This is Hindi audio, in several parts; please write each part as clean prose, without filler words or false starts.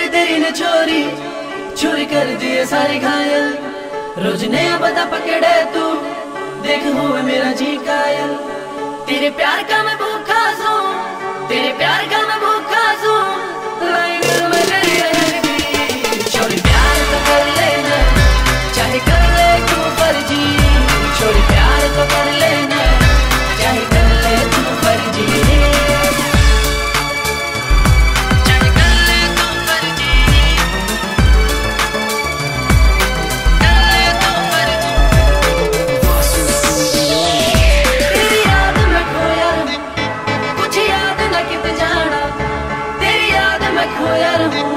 तेरी ने चोरी चोरी कर दिए सारे घायल। रोज नया बता पकड़े तू, देख हुए मेरा जी कायल। तेरे प्यार का मैं भूखा हूँ, तेरे प्यार का मैं भूखा हूँ। छोरी प्यार तो कर लेना, चाहे कर ले तू फर्जी। छोरी प्यार तो कर लेना, चाहे कर ले तू फर्जी। चाहे कर ले तू फर्जी, कर ले तू फर्जी। तेरी याद में खोया रहूं, कुछ याद न कित जाना। तेरी याद में खोया रहूं,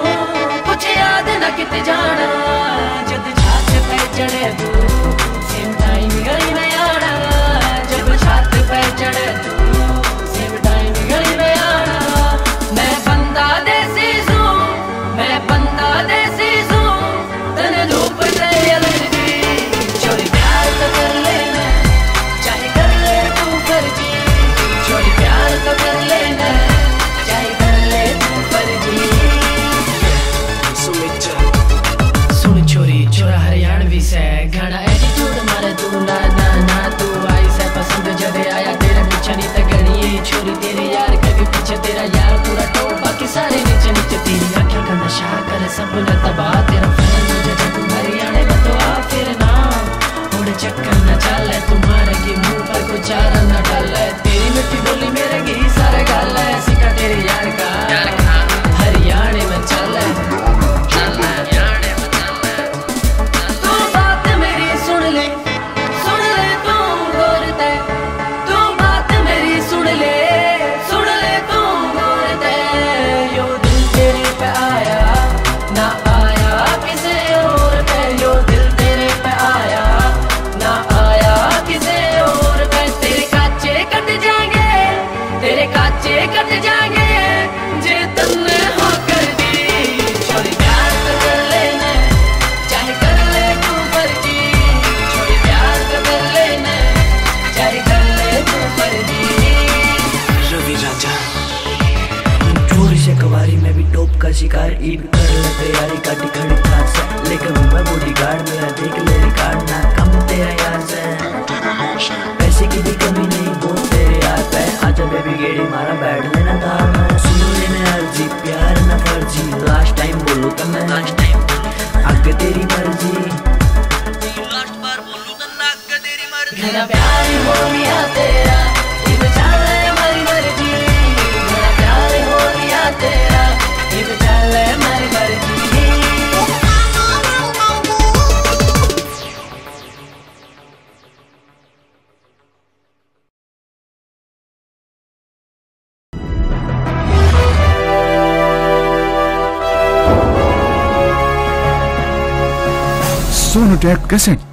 कुछ याद न कित जाना। जब छात पे चढ़े तू, सेम टाइम गली में आना। जब छात पे चढ़े तू, सेम टाइम गली में आना। मैं बंदा देसी हूँ, मैं बंदा देसी हूँ। तने धूप से एलर्जी। छोरी प्यार तो कर लेना, चाहे कर ले तू फर्जी। छोरी प्यार तो कर लेना, चाहे कर ले तू फर्जी। सुन छोरी छोरा हरियाणवी से, घना एटीट्यूड मारे तू ना ना ना। तू आई से पसंद जब आया तेरे पीछे नहीं तगड़ी। छोरी तेरे यार कभी पीछे तेरा यार पूरा टॉप, बाकी सारे नीचे नीचे। तेरी आंखें का नशा करे सबने तबाह। तेरा फैन मुझे जब तू हरियाणा में तो आ फिर ना। उड़े चक्कर न चले तुम्हारे की मुंह पर कुछ चार न डाले। तेरी मिट्टी बोली मेरे की सारे गाल है। सिक्का तेरे यार का हरियाणा में चले। तू बात मेरी सुन ले तू गौर दे। तू बात मेरी सुन ले तू गौर दे। यो दिल तेरे पे आया ना आया किसी और पे। यो दिल तेरे पे आया ना आया किसी और पे। तेरे काचे कट जाएंगे, तेरे काचे कट जाएंगे जे तुमने हो कर दी। छोरी प्यार तो कर लेना, चाहे कर ले तू फर्जी। छोरी प्यार तो कर लेना, चाहे कर ले तू फर्जी। रवि राजा चोरी से कवारी में भी टॉप का शिकार। ईद कर ले तैयारी काटी खड़ी कार से, लेकर हूँ मैं बॉडीगार्ड। मेरा देख ले रिकॉर्ड ना कम तेरा यार से। पैसे की भी कमी नहीं वो तेरे यार पे। आजा बेबी गेड़ी मारा बैठ लेना दार में। सुन लेना अर्जी प्यार ना फर्जी। लास्ट टाइम बोलूँ तो मैं आगे तेरी मर्जी। लास्ट बार बोलूं तो नाक तेरी मर्जी। घना प्यार हो लिया तेरा, ये चल हमारी मर्जी। घना प्यार हो लिया तेरा, ये चल हमारी मर्जी। सोनोटेक कैसेट।